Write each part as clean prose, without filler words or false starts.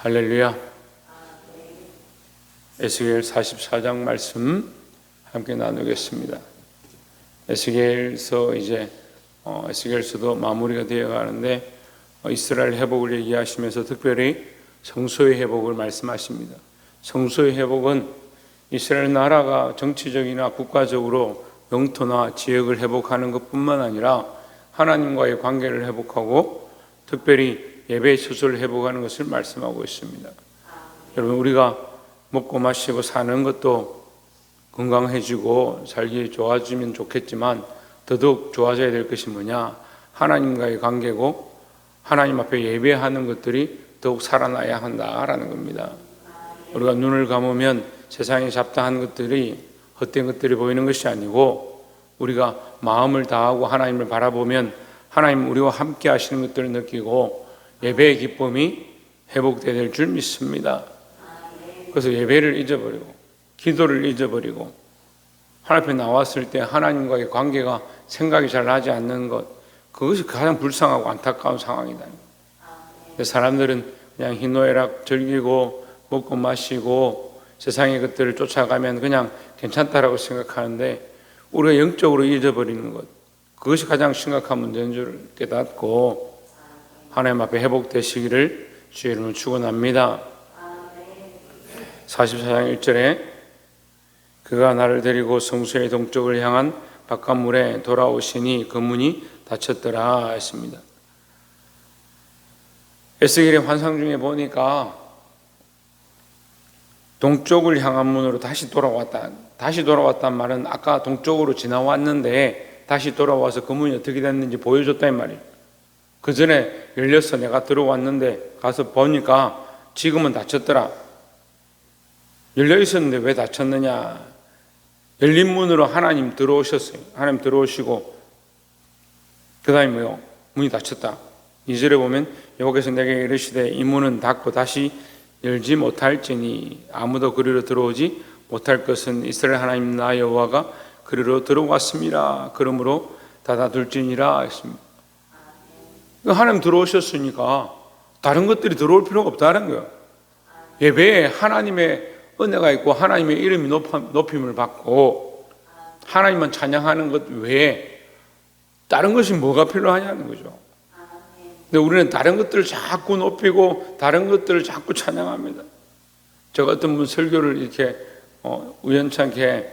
할렐루야. 에스겔 44장 말씀 함께 나누겠습니다. 에스겔서 에스겔서도 마무리가 되어 가는데 이스라엘 회복을 얘기하시면서 특별히 성소의 회복을 말씀하십니다. 성소의 회복은 이스라엘 나라가 정치적이나 국가적으로 영토나 지역을 회복하는 것뿐만 아니라 하나님과의 관계를 회복하고 특별히 예배 처소를 회복하는 것을 말씀하고 있습니다. 여러분, 우리가 먹고 마시고 사는 것도 건강해지고 살기 좋아지면 좋겠지만 더더욱 좋아져야 될 것이 뭐냐? 하나님과의 관계고 하나님 앞에 예배하는 것들이 더욱 살아나야 한다라는 겁니다. 우리가 눈을 감으면 세상에 잡다한 것들이 헛된 것들이 보이는 것이 아니고 우리가 마음을 다하고 하나님을 바라보면 하나님 우리와 함께 하시는 것들을 느끼고 예배의 기쁨이 회복되어야 될 줄 믿습니다. 그래서 예배를 잊어버리고 기도를 잊어버리고 하나님 앞에 나왔을 때 하나님과의 관계가 생각이 잘 나지 않는 것, 그것이 가장 불쌍하고 안타까운 상황이다. 사람들은 그냥 희노애락 즐기고 먹고 마시고 세상의 것들을 쫓아가면 그냥 괜찮다라고 생각하는데 우리가 영적으로 잊어버리는 것, 그것이 가장 심각한 문제인 줄 깨닫고 하나님 앞에 회복되시기를 주의 이름으로 축원합니다. 44장 1절에 그가 나를 데리고 성소의 동쪽을 향한 바깥문에 돌아오시니 그 문이 닫혔더라 했습니다. 에스겔의 환상 중에 보니까 동쪽을 향한 문으로 다시 돌아왔단 말은 아까 동쪽으로 지나왔는데 다시 돌아와서 그 문이 어떻게 됐는지 보여줬다는 말이에요. 그 전에 열려서 내가 들어왔는데 가서 보니까 지금은 닫혔더라. 열려 있었는데 왜 닫혔느냐? 열린 문으로 하나님 들어오셨어요. 하나님 들어오시고 그 다음에 뭐요? 문이 닫혔다. 2절에 보면 여호와께서 내게 이르시되 이 문은 닫고 다시 열지 못할지니 아무도 그리로 들어오지 못할 것은 이스라엘 하나님 나 여호와가 그리로 들어왔습니다. 그러므로 닫아둘지니라 했습니다. 하나님 들어오셨으니까 다른 것들이 들어올 필요가 없다는 거예요. 예배에 하나님의 은혜가 있고 하나님의 이름이 높임을 받고 하나님만 찬양하는 것 외에 다른 것이 뭐가 필요하냐는 거죠. 근데 우리는 다른 것들을 자꾸 높이고 다른 것들을 자꾸 찬양합니다. 저 같은 분 설교를 이렇게 우연찮게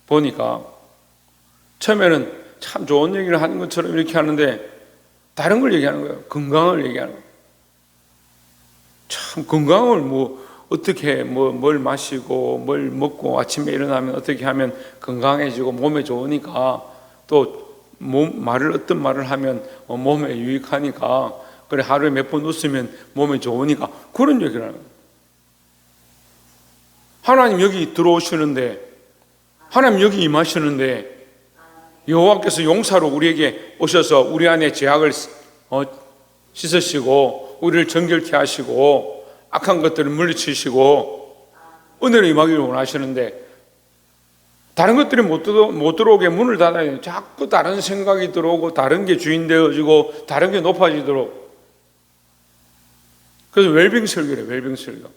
보니까 처음에는 참 좋은 얘기를 하는 것처럼 이렇게 하는데 다른 걸 얘기하는 거예요. 건강을 얘기하는 거예요. 참 건강을 어떻게 뭘 마시고 뭘 먹고 아침에 일어나면 어떻게 하면 건강해지고 몸에 좋으니까 또 어떤 말을 하면 몸에 유익하니까 그래 하루에 몇 번 웃으면 몸에 좋으니까 그런 얘기를 하는 거예요. 하나님 여기 들어오시는데 하나님 여기 임하시는데 여호와께서 용사로 우리에게 오셔서 우리 안에 죄악을 씻으시고 우리를 정결케 하시고 악한 것들을 물리치시고 은혜로 임하기를 원하시는데 다른 것들이 못 들어오게 문을 닫아야 돼요. 자꾸 다른 생각이 들어오고 다른 게 주인 되어지고 다른 게 높아지도록. 그래서 웰빙 설교래, 웰빙 설교.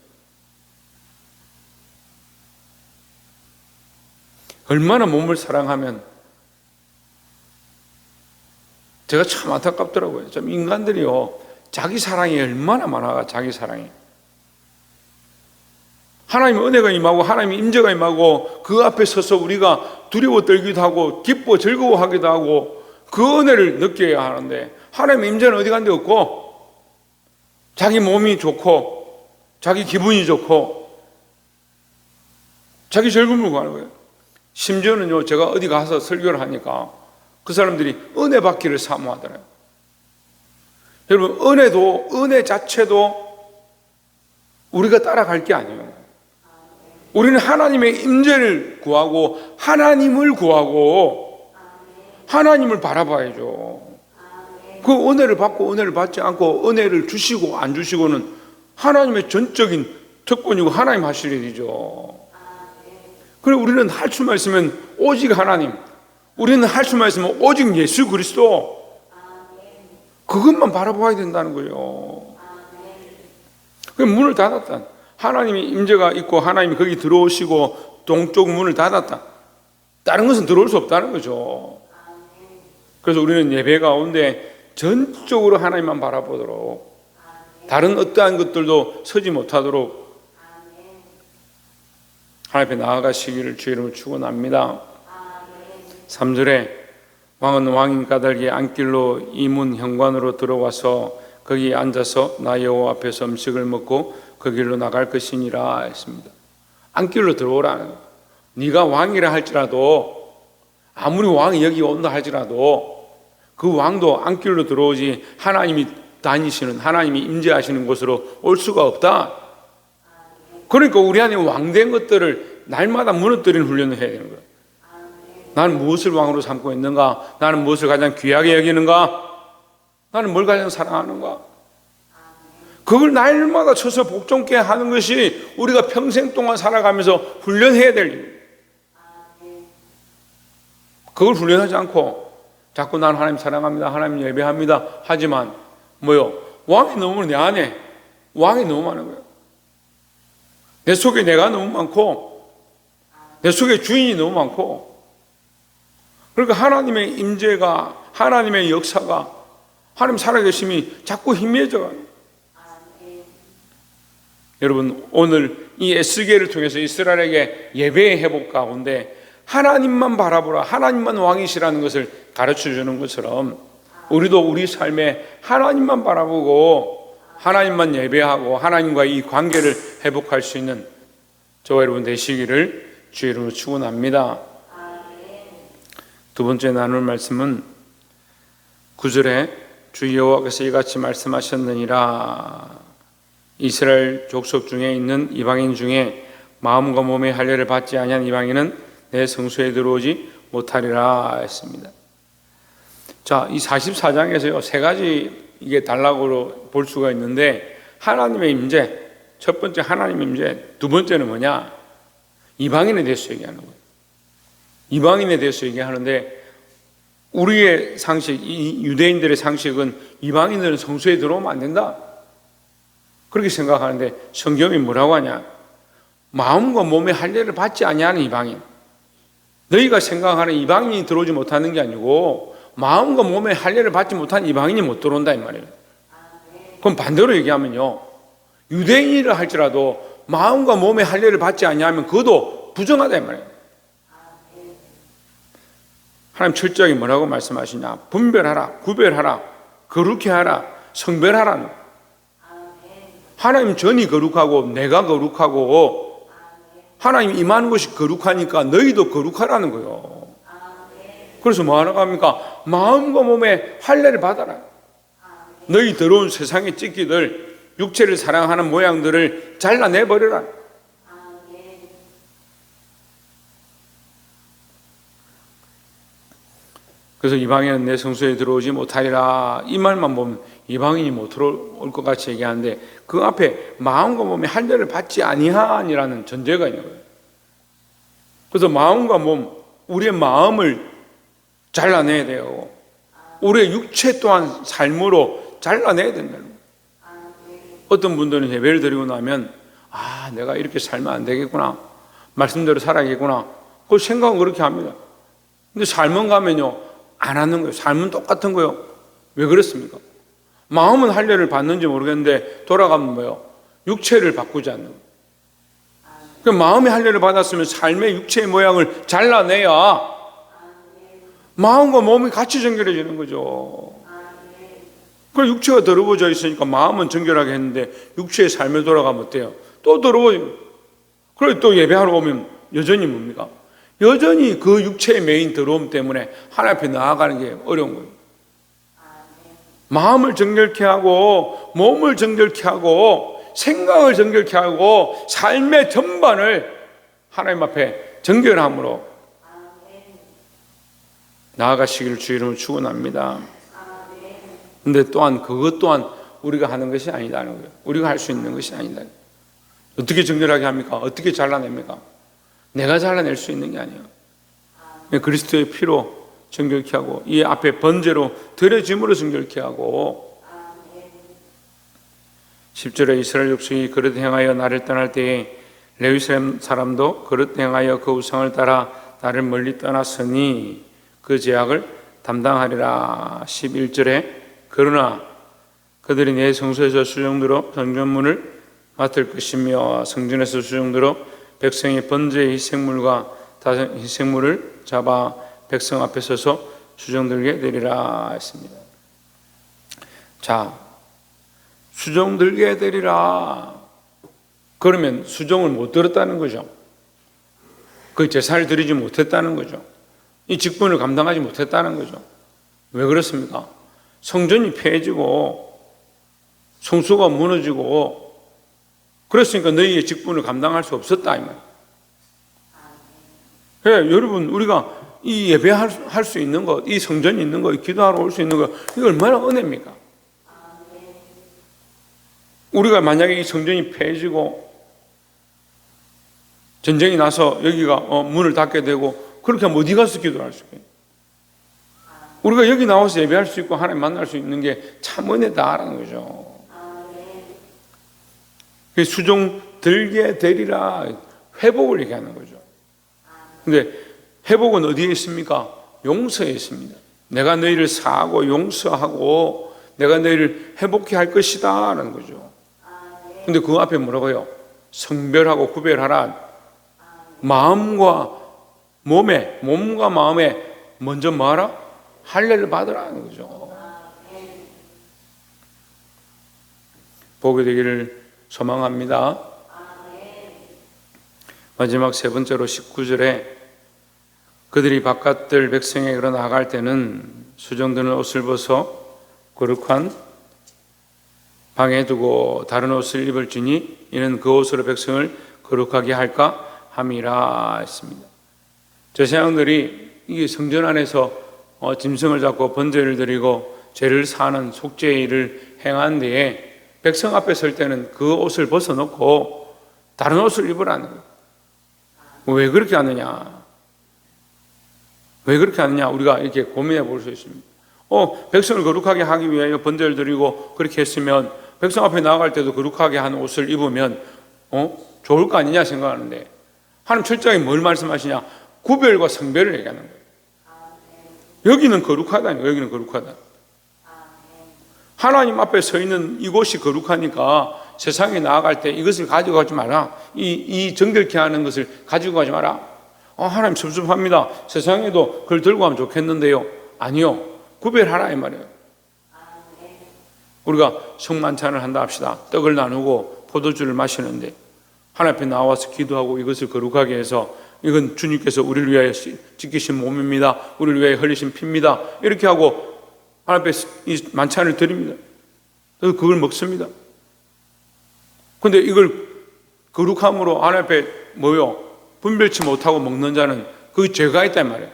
얼마나 몸을 사랑하면 제가 참 안타깝더라고요. 좀 인간들이요, 자기 사랑이 얼마나 많아, 자기 사랑이. 하나님의 은혜가 임하고 하나님의 임재가 임하고 그 앞에 서서 우리가 두려워 떨기도 하고 기뻐 즐거워하기도 하고 그 은혜를 느껴야 하는데 하나님의 임재는 어디 간 데 없고 자기 몸이 좋고 자기 기분이 좋고 자기 즐거움을 구하는 거예요. 심지어는요, 제가 어디 가서 설교를 하니까 그 사람들이 은혜 받기를 사모하더라고요. 여러분, 은혜 자체도 우리가 따라갈 게 아니에요. 우리는 하나님의 임재를 구하고 하나님을 구하고 하나님을 바라봐야죠. 그 은혜를 받고 은혜를 받지 않고 은혜를 주시고 안 주시고는 하나님의 전적인 특권이고 하나님 하실 일이죠. 그리고 우리는 할 수만 있으면 오직 하나님, 우리는 할 수만 있으면 오직 예수 그리스도, 그것만 바라봐야 된다는 거예요. 그 문을 닫았다. 하나님이 임재가 있고 하나님이 거기 들어오시고 동쪽 문을 닫았다. 다른 것은 들어올 수 없다는 거죠. 그래서 우리는 예배 가운데 전적으로 하나님만 바라보도록, 다른 어떠한 것들도 서지 못하도록 하나님 앞에 나아가시기를 주의 이름으로 축원합니다. 3절에 왕은 왕인 까닭에 안길로 이 문 현관으로 들어와서 거기에 앉아서 나 여호와 앞에서 음식을 먹고 그 길로 나갈 것이니라 했습니다. 안길로 들어오라는 거예요. 네가 왕이라 할지라도, 아무리 왕이 여기 온다 할지라도 그 왕도 안길로 들어오지 하나님이 다니시는, 하나님이 임재하시는 곳으로 올 수가 없다. 그러니까 우리 안에 왕된 것들을 날마다 무너뜨리는 훈련을 해야 되는 거예요. 나는 무엇을 왕으로 삼고 있는가? 나는 무엇을 가장 귀하게 여기는가? 나는 뭘 가장 사랑하는가? 그걸 날마다 쳐서 복종케 하는 것이 우리가 평생 동안 살아가면서 훈련해야 될 일이에요. 그걸 훈련하지 않고 자꾸 나는 하나님 사랑합니다, 하나님 예배합니다 하지만 왕이 너무 내 안에 왕이 너무 많은 거예요. 내 속에 내가 너무 많고 내 속에 주인이 너무 많고, 그러니까 하나님의 임재가, 하나님의 역사가, 하나님 살아계심이 자꾸 희미해져가요. 여러분, 오늘 이 에스겔을 통해서 이스라엘에게 예배의 회복 가운데 하나님만 바라보라, 하나님만 왕이시라는 것을 가르쳐주는 것처럼 우리도 우리 삶에 하나님만 바라보고 하나님만 예배하고 하나님과의 이 관계를 회복할 수 있는 저와 여러분 되시기를 주의 이름으로 축원합니다. 두 번째 나눌 말씀은 9절에 주 여호와께서 이같이 말씀하셨느니라. 이스라엘 족속 중에 있는 이방인 중에 마음과 몸의 할례를 받지 아니한 이방인은 내 성소에 들어오지 못하리라 했습니다. 자, 이 44장에서요, 세 가지 이게 단락으로 볼 수가 있는데, 하나님의 임재, 첫 번째 하나님의 임재, 두 번째는 뭐냐? 이방인에 대해서 얘기하는 거예요. 이방인에 대해서 얘기하는데, 우리의 상식, 이 유대인들의 상식은 이방인들은 성소에 들어오면 안 된다, 그렇게 생각하는데 성경이 뭐라고 하냐? 마음과 몸의 할례를 받지 아니하는 이방인. 너희가 생각하는 이방인이 들어오지 못하는 게 아니고 마음과 몸의 할례를 받지 못한 이방인이 못 들어온다 이 말이에요. 그럼 반대로 얘기하면요, 유대인이라 할지라도 마음과 몸의 할례를 받지 아니하면 그것도 부정하다 이 말이에요. 하나님 철저하게 뭐라고 말씀하시냐? 분별하라, 구별하라, 거룩히 하라, 성별하라. 하나님 전이 거룩하고 내가 거룩하고 하나님 임하는 것이 거룩하니까 너희도 거룩하라는 거예요. 그래서 뭐 하라고 합니까? 마음과 몸의 할례를 받아라. 너희 더러운 세상의 찢기들, 육체를 사랑하는 모양들을 잘라내버려라. 그래서 이방인은 내 성소에 들어오지 못하리라, 이 말만 보면 이방인이 못 들어올 것 같이 얘기하는데 그 앞에 마음과 몸의 할례를 받지 아니하니라는 전제가 있는 거예요. 그래서 마음과 몸, 우리의 마음을 잘라내야 돼요. 우리의 육체 또한 삶으로 잘라내야 된다는 거예요. 어떤 분들은 예배를 드리고 나면 내가 이렇게 살면 안 되겠구나, 말씀대로 살아야겠구나, 그 생각은 그렇게 합니다. 근데 삶은 가면요 안 하는 거예요. 삶은 똑같은 거예요. 왜 그렇습니까? 마음은 할례를 받는지 모르겠는데 돌아가면 육체를 바꾸지 않는 거예요. 그 마음의 할례를 받았으면 삶의 육체의 모양을 잘라내야 마음과 몸이 같이 정결해지는 거죠. 그럼 육체가 더러워져 있으니까 마음은 정결하게 했는데 육체의 삶에 돌아가면 어때요? 또 더러워지고. 그리고 또 예배하러 오면 여전히 뭡니까? 여전히 그 육체의 메인 더러움 때문에 하나님 앞에 나아가는 게 어려운 거예요. 마음을 정결케 하고 몸을 정결케 하고 생각을 정결케 하고 삶의 전반을 하나님 앞에 정결함으로 나아가시기를 주의 이름으로 축원합니다. 그런데 또한 그것 또한 우리가 하는 것이 아니다는 거예요. 우리가 할 수 있는 것이 아니다. 어떻게 정결하게 합니까? 어떻게 잘라냅니까? 내가 잘라낼 수 있는 게 아니에요. 그리스도의 피로 정결케 하고 이 앞에 번제로 드려짐으로 정결케 하고 10절에 이스라엘 족속이 그릇 행하여 나를 떠날 때에 레위 사람도 그릇 행하여 그 우상을 따라 나를 멀리 떠났으니 그 죄악을 담당하리라. 11절에 그러나 그들이 내 성소에서 수종들어 성전문을 맡을 것이며 성전에서 수종들어 백성의 번제의 희생물과 다른 희생물을 잡아 백성 앞에 서서 수종들게 되리라 했습니다. 자, 수종들게 되리라. 그러면 수종을 못 들었다는 거죠. 그 제사를 드리지 못했다는 거죠. 이 직분을 감당하지 못했다는 거죠. 왜 그렇습니까? 성전이 폐해지고 성소가 무너지고 그랬으니까 너희의 직분을 감당할 수 없었다 이 말이에요. 네, 여러분 우리가 이 예배할 수 있는 것, 이 성전이 있는 것, 기도하러 올 수 있는 것, 이거 얼마나 은혜입니까? 우리가 만약에 이 성전이 폐해지고 전쟁이 나서 여기가 문을 닫게 되고 그렇게 하면 어디 가서 기도할 수 있겠어요? 우리가 여기 나와서 예배할 수 있고 하나님 만날 수 있는 게 참 은혜다라는 거죠. 수종 들게 되리라, 회복을 얘기하는 거죠. 근데 회복은 어디에 있습니까? 용서에 있습니다. 내가 너희를 사하고 용서하고 내가 너희를 회복케 할 것이다 라는 거죠. 근데 그 앞에 뭐라고요? 성별하고 구별하라. 몸과 마음에 먼저 뭐하라? 할례를 받으라는 거죠. 보게 되기를 소망합니다. 마지막 세 번째로 19절에 그들이 바깥들 백성에게로 나갈 때는 수종드는 옷을 벗어 거룩한 방에 두고 다른 옷을 입을지니 이는 그 옷으로 백성을 거룩하게 할까 함이라 했습니다. 제사장들이 이 성전 안에서 짐승을 잡고 번제를 드리고 죄를 사는 속죄의 일을 행한 뒤에 백성 앞에 설 때는 그 옷을 벗어놓고 다른 옷을 입으라는 거예요. 왜 그렇게 하느냐? 왜 그렇게 하느냐? 우리가 이렇게 고민해 볼 수 있습니다. 백성을 거룩하게 하기 위하여 번제를 드리고 그렇게 했으면 백성 앞에 나아갈 때도 거룩하게 한 옷을 입으면 좋을 거 아니냐 생각하는데 하나님 철저하게 뭘 말씀하시냐? 구별과 성별을 얘기하는 거예요. 여기는 거룩하다. 여기는 거룩하다. 하나님 앞에 서 있는 이곳이 거룩하니까 세상에 나아갈 때 이것을 가지고 가지 마라. 이 정결케 하는 것을 가지고 가지 마라. 하나님 섭섭합니다. 세상에도 그걸 들고 가면 좋겠는데요. 아니요. 구별하라 이 말이에요. 우리가 성만찬을 한다 합시다. 떡을 나누고 포도주를 마시는데 하나님 앞에 나와서 기도하고 이것을 거룩하게 해서 이건 주님께서 우리를 위하여 지키신 몸입니다. 우리를 위하여 흘리신 피입니다. 이렇게 하고 하나님 앞에 이 만찬을 드립니다. 그래서 그걸 먹습니다. 그런데 이걸 거룩함으로 하나님 앞에 분별치 못하고 먹는 자는 그 죄가 있단 말이에요.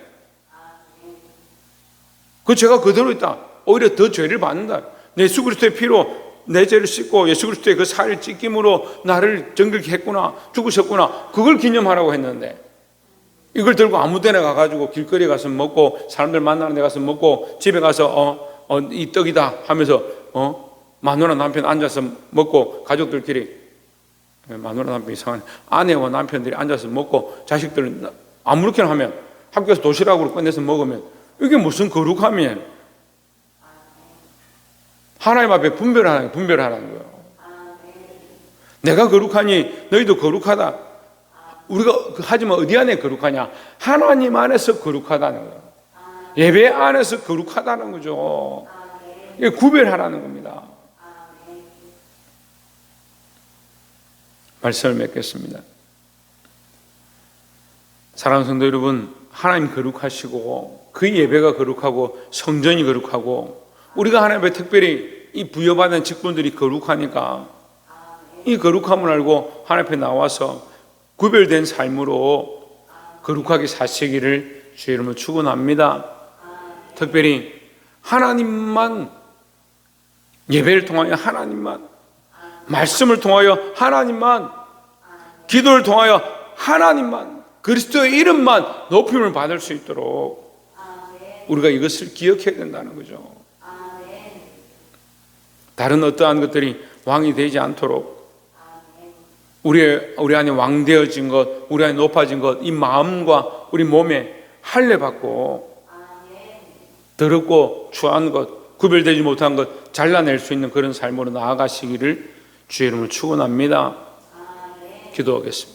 그 죄가 그대로 있다. 오히려 더 죄를 받는다. 예수 그리스도의 피로 내 죄를 씻고 예수 그리스도의 그 살을 찢김으로 나를 정결케 했구나, 죽으셨구나, 그걸 기념하라고 했는데 이걸 들고 아무 데나 가가지고 길거리에 가서 먹고 사람들 만나는 데 가서 먹고 집에 가서 이 떡이다 하면서 마누라 남편 앉아서 먹고 가족들끼리 마누라 남편 이상한 아내와 남편들이 앉아서 먹고 자식들은 아무렇게나 하면 학교에서 도시락으로 꺼내서 먹으면 이게 무슨 거룩함이에요. 하나님 앞에 분별하라는 거예요. 내가 거룩하니 너희도 거룩하다. 우리가 하지만 어디 안에 거룩하냐? 하나님 안에서 거룩하다는 거예요. 예배 안에서 거룩하다는 거죠. 이게 구별하라는 겁니다. 말씀을 맺겠습니다. 사랑하는 성도 여러분, 하나님 거룩하시고 그 예배가 거룩하고 성전이 거룩하고 우리가 하나님 앞에 특별히 이 부여받은 직분들이 거룩하니까 이 거룩함을 알고 하나님 앞에 나와서 구별된 삶으로 거룩하게 사시기를 주의 이름으로 축원합니다. 특별히 하나님만 예배를 통하여 하나님만 말씀을 통하여 하나님만 기도를 통하여 하나님만 그리스도의 이름만 높임을 받을 수 있도록 우리가 이것을 기억해야 된다는 거죠. 다른 어떠한 것들이 왕이 되지 않도록 우리 안에 왕 되어진 것, 우리 안에 높아진 것, 이 마음과 우리 몸에 할례 받고 더럽고 추한 것, 구별되지 못한 것 잘라낼 수 있는 그런 삶으로 나아가시기를 주의 이름으로 축원합니다. 기도하겠습니다.